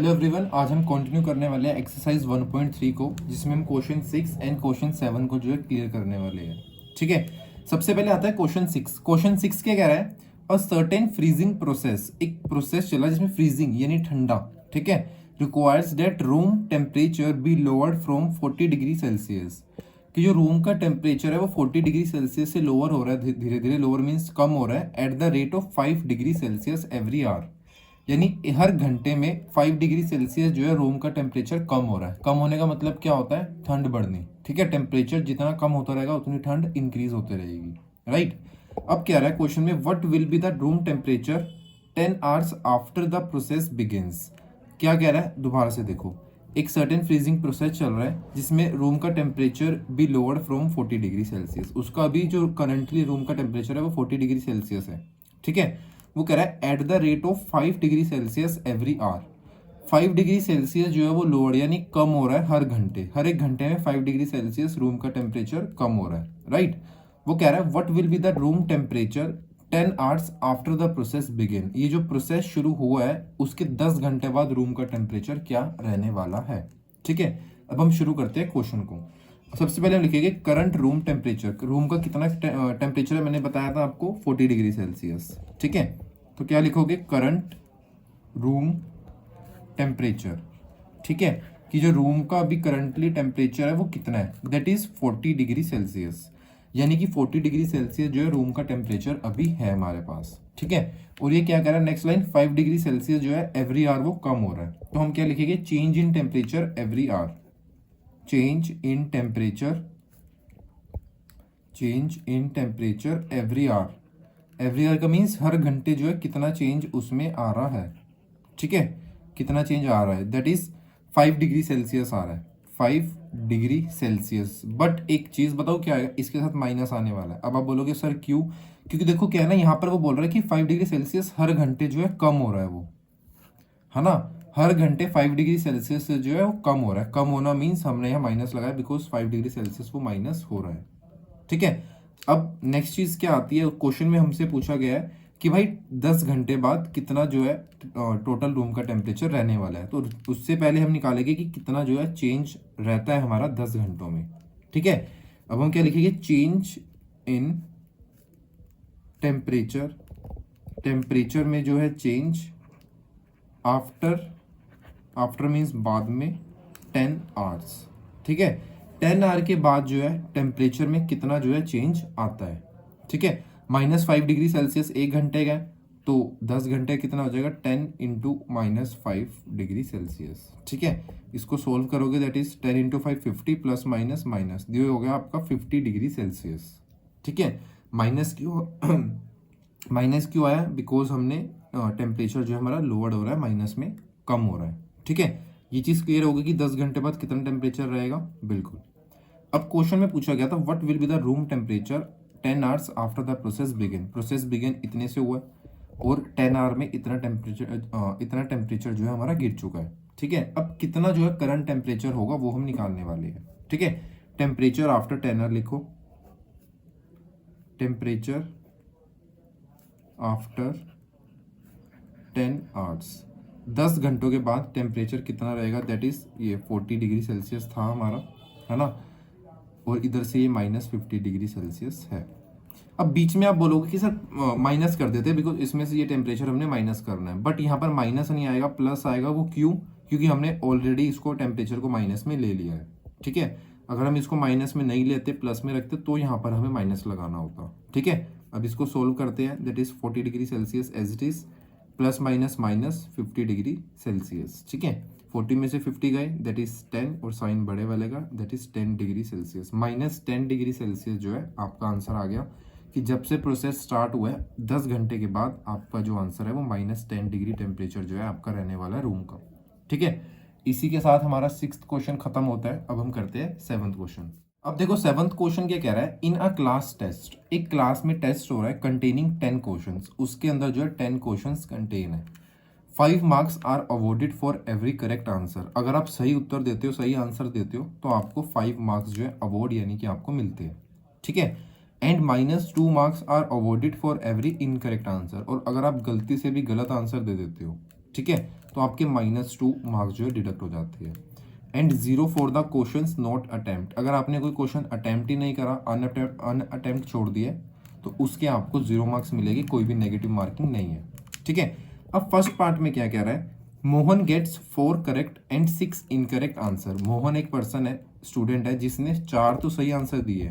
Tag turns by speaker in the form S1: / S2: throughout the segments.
S1: Hello everyone, आज हम continue करने वाले हैं एक्सरसाइज 1.3 को, जिसमें हम क्वेश्चन 6 एंड क्वेश्चन 7 को जो है क्लियर करने वाले हैं। ठीक है, सबसे पहले आता है क्वेश्चन 6। क्वेश्चन 6 क्या कह रहा है? अ सर्टेन फ्रीजिंग प्रोसेस, एक प्रोसेस चला जिसमें फ्रीजिंग यानी ठंडा, ठीक है, requires that room temperature be lowered from 40 degree Celsius. कि जो रूम का टेम्परेचर है वो 40 डिग्री सेल्सियस से लोअर हो रहा है, धीरे धीरे लोअर मीन्स कम हो रहा है, at the rate of 5 degree Celsius every hour. यानी हर घंटे में 5 डिग्री सेल्सियस जो है रूम का टेम्परेचर कम हो रहा है। कम होने का मतलब क्या होता है? ठंड बढ़नी। ठीक है, टेम्परेचर जितना कम होता रहेगा उतनी ठंड इंक्रीज होती रहेगी। राइट, अब क्या रहा है क्वेश्चन में, what will be the room temperature 10 hours after the process begins. क्या कह रहा है? दोबारा से देखो, एक सर्टेन फ्रीजिंग प्रोसेस चल रहा है जिसमें रूम का temperature be lowered from 40 degree Celsius. उसका अभी जो करंटली रूम का टेम्परेचर है वो 40 डिग्री सेल्सियस है। ठीक है, वो कह रहा है at the rate of 5 degree Celsius every hour. 5 degree Celsius जो है वो लोअर यानी कम हो रहा है हर घंटे, हर एक घंटे में 5 डिग्री सेल्सियस रूम का टेम्परेचर कम हो रहा है। राइट, वो कह रहा है what will be the room temperature 10 hours after the process begin. ये जो प्रोसेस शुरू हुआ है उसके 10 घंटे बाद रूम का टेम्परेचर क्या रहने वाला है। ठीक है, अब हम शुरू करते हैं क्वेश्चन को। सबसे पहले हम लिखेंगे करंट रूम टेम्परेचर। रूम का कितना टेम्परेचर है मैंने बताया था आपको, 40 डिग्री सेल्सियस। ठीक है, तो क्या लिखोगे? Current room temperature. ठीक है, कि जो रूम का अभी करंटली टेम्परेचर है वो कितना है, दैट इज 40 डिग्री सेल्सियस। यानी कि 40 डिग्री सेल्सियस जो है रूम का टेम्परेचर अभी है हमारे पास। ठीक है, और ये क्या कर रहा है नेक्स्ट लाइन, 5 डिग्री सेल्सियस जो है एवरी आवर वो कम हो रहा है। तो हम क्या लिखेंगे? Change in temperature every hour. Change in temperature, change in temperature every hour. Every hour का मीन्स हर घंटे जो है कितना चेंज उसमें आ रहा है। ठीक है, कितना चेंज आ रहा है, दैट इज 5 डिग्री सेल्सियस आ रहा है, 5 डिग्री सेल्सियस। बट एक चीज बताओ क्या है, इसके साथ माइनस आने वाला है। अब आप बोलोगे सर क्यों? क्योंकि देखो क्या है ना, यहाँ पर वो बोल रहा है कि 5 डिग्री सेल्सियस हर घंटे जो है कम हो रहा है, वो है ना, हर घंटे 5 डिग्री सेल्सियस से जो है वो कम हो रहा है। कम होना मीन्स हमने यहाँ माइनस लगाया, बिकॉज 5 डिग्री सेल्सियस वो माइनस हो रहा है। ठीक है, अब नेक्स्ट चीज क्या आती है, क्वेश्चन में हमसे पूछा गया है कि भाई 10 घंटे बाद कितना जो है टोटल रूम का टेम्परेचर रहने वाला है। तो उससे पहले हम निकालेंगे कि कितना जो है चेंज रहता है हमारा 10 घंटों में। ठीक है, अब हम क्या लिखेंगे? चेंज इन टेम्परेचर, टेम्परेचर में जो है चेंज आफ्टर, आफ्टर मीन्स बाद में 10 आवर्स। ठीक है, 10 आवर के बाद जो है टेम्परेचर में कितना जो है चेंज आता है। ठीक है, -5 डिग्री सेल्सियस 1 घंटे का, तो 10 घंटे कितना हो जाएगा? 10 इंटू -5 डिग्री सेल्सियस। ठीक है, इसको सोल्व करोगे that is 10 into 5 50 plus minus minus, ये हो गया आपका 50 डिग्री सेल्सियस। ठीक है, माइनस क्यों माइनस क्यों आया? बिकॉज हमने टेम्परेचर जो है हमारा लोअर हो रहा है, माइनस में कम हो रहा है। ठीक है, ये चीज क्लियर होगी कि 10 घंटे बाद कितना टेम्परेचर रहेगा। बिल्कुल। अब क्वेश्चन में पूछा गया था what will be the room temperature 10 hours after the process begin. Process begin इतने से हुआ और 10 आवर में इतना टेम्परेचर जो है हमारा गिर चुका है। ठीक है, अब कितना जो है करंट टेम्परेचर होगा वो हम निकालने वाले हैं। ठीक है, टेम्परेचर आफ्टर 10 आवर लिखो, टेम्परेचर आफ्टर 10 आवर्स, 10 घंटों के बाद टेम्परेचर कितना रहेगा, दैट इज ये 40 डिग्री सेल्सियस था हमारा, है ना, और इधर से ये -50 डिग्री सेल्सियस है। अब बीच में आप बोलोगे कि सर माइनस कर देते, बिकॉज इसमें से ये टेम्परेचर हमने माइनस करना है, बट यहाँ पर माइनस नहीं आएगा, प्लस आएगा। वो क्यों? क्योंकि हमने ऑलरेडी इसको टेम्परेचर को माइनस में ले लिया है। ठीक है, अगर हम इसको माइनस में नहीं लेते, प्लस में रखते, तो यहाँ पर हमें माइनस लगाना होता। ठीक है, अब इसको सोल्व करते हैं, that is 40 degree Celsius as it is, plus minus minus 50 degree Celsius. ठीक है, 40 में से 50 गए दैट इज 10, और साइन बड़े वाले का that is 10 degree Celsius. -10 degree Celsius जो है आपका आंसर आ गया, कि जब से प्रोसेस स्टार्ट हुआ है 10 घंटे के बाद आपका जो आंसर है वो -10 डिग्री टेम्परेचर जो है आपका रहने वाला है रूम का। ठीक है, इसी के साथ हमारा 6th क्वेश्चन खत्म होता है। अब हम करते हैं 7th क्वेश्चन। अब देखो 7th क्वेश्चन क्या कह रहा है, इन अ क्लास टेस्ट, एक क्लास में टेस्ट हो रहा है कंटेनिंग 10 क्वेश्चंस, उसके अंदर जो है 10 क्वेश्चंस कंटेन है। 5 marks are awarded for every correct answer. अगर आप सही उत्तर देते हो, सही आंसर देते हो, तो आपको 5 मार्क्स जो है अवॉर्ड यानी कि आपको मिलते हैं। ठीक है, and -2 marks are awarded for every incorrect answer. और अगर आप गलती से भी गलत आंसर दे देते हो, ठीक है, तो आपके -2 मार्क्स जो है डिडक्ट हो जाते हैं। And 0 for the questions not attempt, अगर आपने कोई क्वेश्चन अटेम्प्ट ही नहीं करा, अनअटेम्प्ट छोड़ दिया, तो उसके आपको 0 मार्क्स मिलेगी, कोई भी नेगेटिव मार्किंग नहीं है। ठीक है, अब फर्स्ट पार्ट में क्या कह रहा है, Mohan gets 4 correct and 6 incorrect answer. Mohan एक पर्सन है, स्टूडेंट है, जिसने 4 तो सही आंसर दिए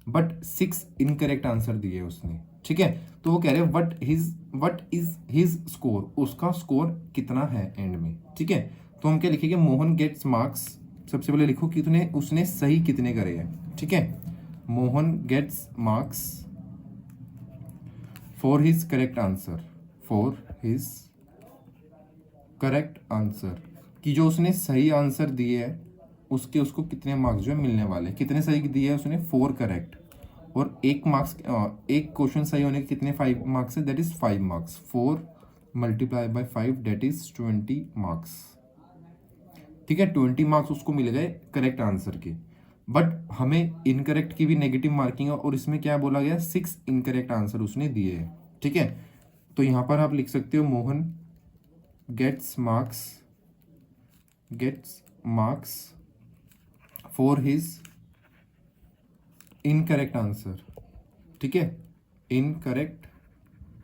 S1: बट 6 इनकरेक्ट आंसर दिए उसने। ठीक है, तो वो कह रहे हैं व्हाट इज हिज स्कोर, उसका स्कोर कितना है एंड में। ठीक है, तो हम क्या लिखेंगे, मोहन गेट्स मार्क्स, सबसे पहले लिखो कितने उसने सही कितने करे हैं। ठीक है, Mohan gets marks for his correct answer, for his correct answer, कि जो उसने सही आंसर दिए है उसके उसको कितने मार्क्स जो है मिलने वाले, कितने सही दिए है उसने, 4 करेक्ट, और एक क्वेश्चन सही होने के कितने 5 मार्क्स है, that is 5 marks, 4 multiply by 5 that is 20 marks. ठीक है, 20 मार्क्स उसको मिल गए करेक्ट आंसर के, बट हमें इनकरेक्ट की भी नेगेटिव मार्किंग है, और इसमें क्या बोला गया, 6 इनकरेक्ट आंसर उसने दिए हैं। ठीक है, तो यहां पर आप लिख सकते हो Mohan gets marks for his incorrect answer. ठीक है, इनकरेक्ट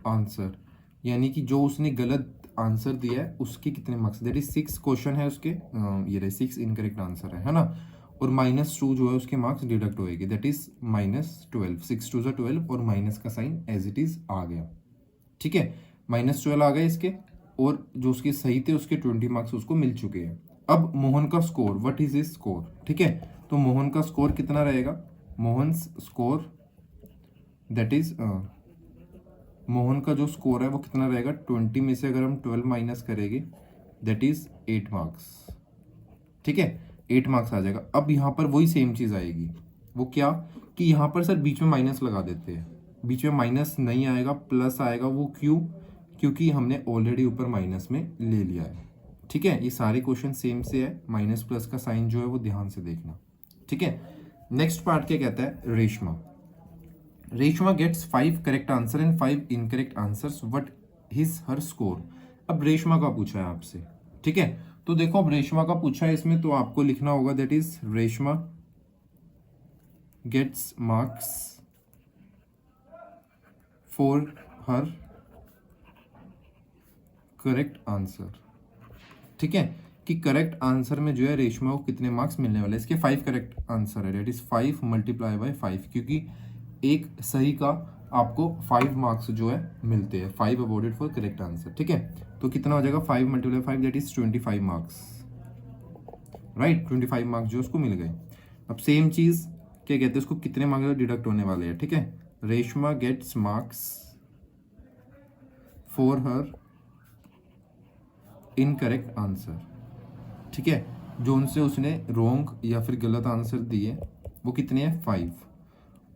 S1: आंसर यानी कि जो उसने गलत आंसर दिया है उसके कितने मार्क्स, दैट इज 6 क्वेश्चन है उसके, ये रहे 6 इनकरेक्ट आंसर है ना, और -2 जो है उसके मार्क्स डिडक्ट होएगी, दैट इज -12, 6 2 12, और माइनस का साइन एज इट इज आ गया। ठीक है, -12 आ गए इसके, और जो उसके सही थे उसके 20 मार्क्स उसको मिल चुके हैं। अब मोहन का score, what is his score. ठीक है, तो मोहन का स्कोर कितना रहेगा, Mohan score that is Mohan का जो स्कोर है वो कितना रहेगा, 20 में से अगर हम 12 माइनस करेंगे दैट इज 8 मार्क्स। ठीक है, 8 मार्क्स आ जाएगा। अब यहाँ पर वही सेम चीज आएगी, वो क्या, कि यहाँ पर सर बीच में माइनस लगा देते हैं, बीच में माइनस नहीं आएगा, प्लस आएगा। वो क्यों, क्योंकि हमने ऑलरेडी ऊपर माइनस में ले लिया है। ठीक है, ये सारे क्वेश्चन सेम से है, माइनस प्लस का साइन जो है वो ध्यान से देखना। ठीक है, नेक्स्ट पार्ट क्या कहता है, Reshma gets 5 correct answer and 5 incorrect answers, what is her score. अब रेशमा का पूछा है आपसे। ठीक है, तो देखो अब रेशमा का पूछा है इसमें, तो आपको लिखना होगा that is Reshma gets marks for her correct answer. ठीक है, कि करेक्ट आंसर में जो है रेशमा को कितने मार्क्स मिलने वाले, इसके 5 करेक्ट आंसर है, दैट इज 5 मल्टीप्लाई बाय 5, क्योंकि एक सही का आपको 5 मार्क्स जो है मिलते हैं, 5 अवॉर्डेड फॉर करेक्ट आंसर। ठीक है, तो कितना हो जाएगा, 5 multiply 5 that is 25 marks, right, 25 marks जो उसको मिल गए। अब सेम चीज क्या कहते हैं, उसको कितने मार्क्स डिडक्ट होने वाले हैं। ठीक है, Reshma gets marks for her incorrect answer. ठीक है, जो उनसे उसने रॉन्ग या फिर गलत आंसर दिए वो कितने हैं, 5,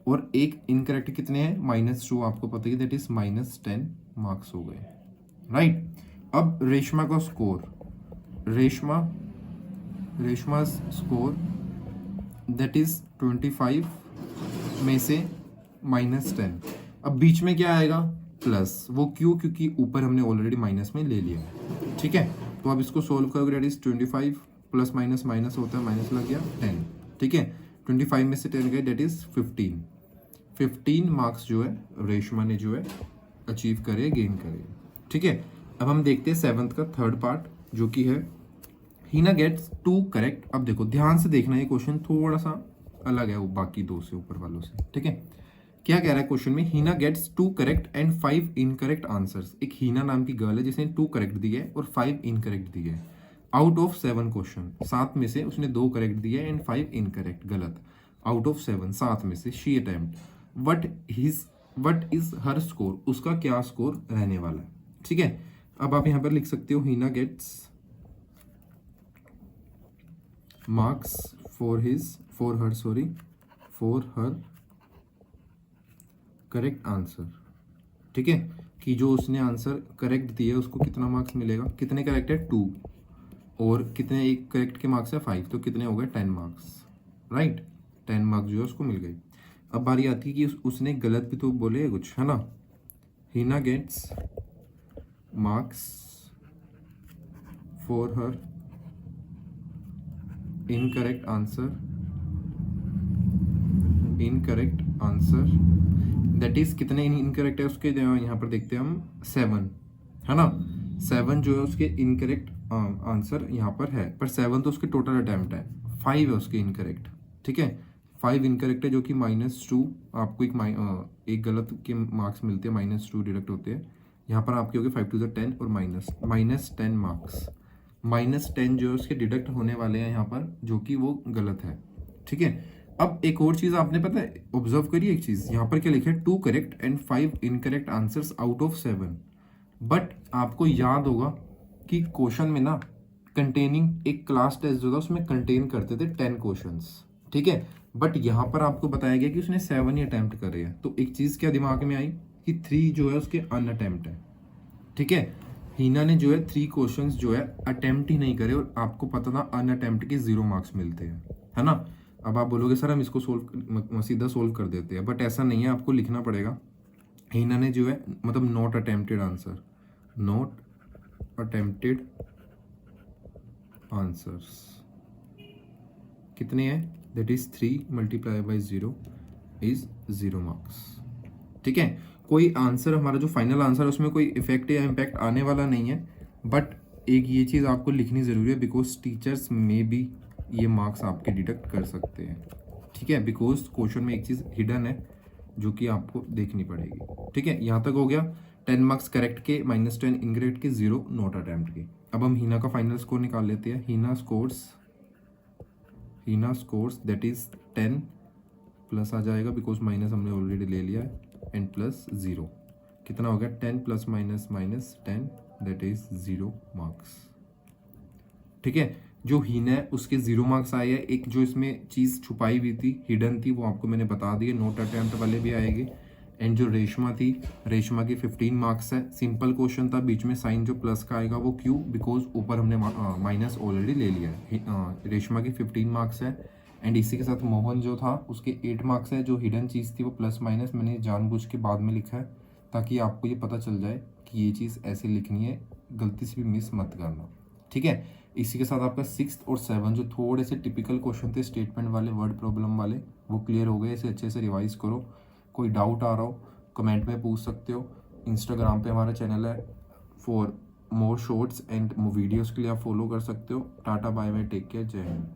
S1: और एक इनकरेक्ट कितने हैं, -2, आपको पता है दैट इज -10 मार्क्स हो गए, राइट। अब रेशमा का score, Reshma score that is 25 में से -10। अब बीच में क्या आएगा, प्लस, वो क्यों, क्योंकि ऊपर हमने ऑलरेडी माइनस में ले लिया। ठीक है, तो अब इसको सोल्व करोगे that is 25 plus minus minus होता है, माइनस लग गया 10। ठीक है, 25 में से 10 गए दैट इज 15 मार्क्स जो है रेशमा ने जो है अचीव करे, गेन करे। ठीक है, अब हम देखते हैं 7th का थर्ड पार्ट जो कि है हीना गेट्स 2 करेक्ट। अब देखो ध्यान से देखना, ये क्वेश्चन थोड़ा सा अलग है वो बाकी दो से, ऊपर वालों से। ठीक है, क्या कह रहा है क्वेश्चन में, Heena gets 2 correct and 5 incorrect answers. एक हीना नाम की गर्ल है जिसने 2 करेक्ट दिए और 5 इनकरेक्ट दिए आउट ऑफ 7 क्वेश्चन। 7 में से उसने 2 करेक्ट दिए एंड 5 इनकरेक्ट, गलत, आउट ऑफ 7, 7 में से। She attempt what is her score, उसका क्या स्कोर रहने वाला है। ठीक है, अब आप यहां पर लिख सकते हो Heena gets marks for her correct answer. ठीक है, कि जो उसने आंसर करेक्ट दिया उसको कितना मार्क्स मिलेगा, कितने करेक्ट है 2, और कितने एक करेक्ट के मार्क्स है 5, तो कितने हो गए 10 मार्क्स, राइट, 10 मार्क्स जो है उसको मिल गए। अब बारी आती है कि उसने गलत भी तो बोले कुछ, है ना। Heena gets marks for her incorrect answer that is कितने इनकरेक्ट है उसके, यहाँ पर देखते हैं हम 7 है ना, 7 जो है उसके इनकरेक्ट आंसर यहाँ पर है, पर 7 तो उसके टोटल अटेम्प्ट है, 5 है उसके इनकरेक्ट, ठीक है 5 इनकरेक्ट है जो कि -2, आपको एक गलत के मार्क्स मिलते हैं, -2 डिडक्ट होते हैं, यहाँ पर आपके हो गए 5 to 10 और -10 मार्क्स, -10 जो है उसके डिडक्ट होने वाले हैं यहाँ पर, जो कि वो गलत है, ठीक है। अब एक और चीज आपने पता है ऑब्जर्व करिए, एक चीज यहाँ पर क्या लिखा है, 2 correct and 5 incorrect answers out of 7, but आपको याद होगा कि क्वेश्चन में ना कंटेनिंग एक क्लास टेस्ट जो था उसमें कंटेन करते थे 10 क्वेश्चंस, ठीक है, बट यहाँ पर आपको बताया गया कि उसने 7 ही अटेम्प्ट करे हैं, तो एक चीज क्या दिमाग में आई कि 3 जो है उसके अनअटेम्प्ट है, ठीक है। हीना ने जो है 3 क्वेश्चंस जो है अटेम्प्ट ही नहीं करे, और आपको पता था अनअटेम्प्ट के 0 मार्क्स मिलते हैं, है ना। अब आप बोलोगे सर हम इसको सीधा सोल्व कर देते हैं, बट ऐसा नहीं है, आपको लिखना पड़ेगा। हीना ने जो है मतलब नॉट अटेम्प्टेड आंसर्स कितने हैं, दैट इज 3 × 0 इज 0 मार्क्स, ठीक है। कोई आंसर हमारा जो फाइनल आंसर है उसमें कोई इफेक्ट या इम्पैक्ट आने वाला नहीं है, बट एक ये चीज़ आपको लिखनी ज़रूरी है, बिकॉज टीचर्स में भी ये मार्क्स आपके डिडक्ट कर सकते हैं, ठीक है, बिकॉज क्वेश्चन में एक चीज़ हिडन है जो कि आपको देखनी पड़ेगी, ठीक है। यहाँ तक हो गया 10 मार्क्स करेक्ट के, -10 इनकरेक्ट के, 0 नॉट अटेम्प्ट के। अब हम हीना का फाइनल स्कोर निकाल लेते हैं। हीना स्कोर्स दैट इज 10 प्लस आ जाएगा, बिकॉज माइनस हमने ऑलरेडी ले लिया है, एंड प्लस 0, कितना हो गया 10 + -10 दैट इज 0 मार्क्स, ठीक है। जो हीना है उसके 0 मार्क्स आए हैं, एक जो इसमें चीज़ छुपाई हुई थी, हिडन थी, वो आपको मैंने बता दी है, नोट अटेम्प्ट वाले भी आएंगे। एंड जो रेशमा थी, रेशमा के 15 मार्क्स है, सिंपल क्वेश्चन था, बीच में साइन जो प्लस का आएगा वो क्यों, बिकॉज ऊपर हमने माइनस ऑलरेडी ले लिया है। रेशमा के 15 मार्क्स है, एंड इसी के साथ मोहन जो था उसके 8 मार्क्स है, जो हिडन चीज़ थी वो प्लस माइनस मैंने जानबूझ के बाद में लिखा है, ताकि आपको ये पता चल जाए कि ये चीज़ ऐसे लिखनी है, गलती से भी मिस मत करना, ठीक है। इसी के साथ आपका 6 और 7 जो थोड़े से टिपिकल क्वेश्चन थे, स्टेटमेंट वाले, वर्ड प्रॉब्लम वाले, वो क्लियर हो गए। इसे अच्छे से रिवाइज करो, कोई डाउट आ रहा हो कमेंट में पूछ सकते हो। इंस्टाग्राम पे हमारा चैनल है, for more shorts and videos के लिए आप फॉलो कर सकते हो। Tata bye bye, take care, जय हिंद।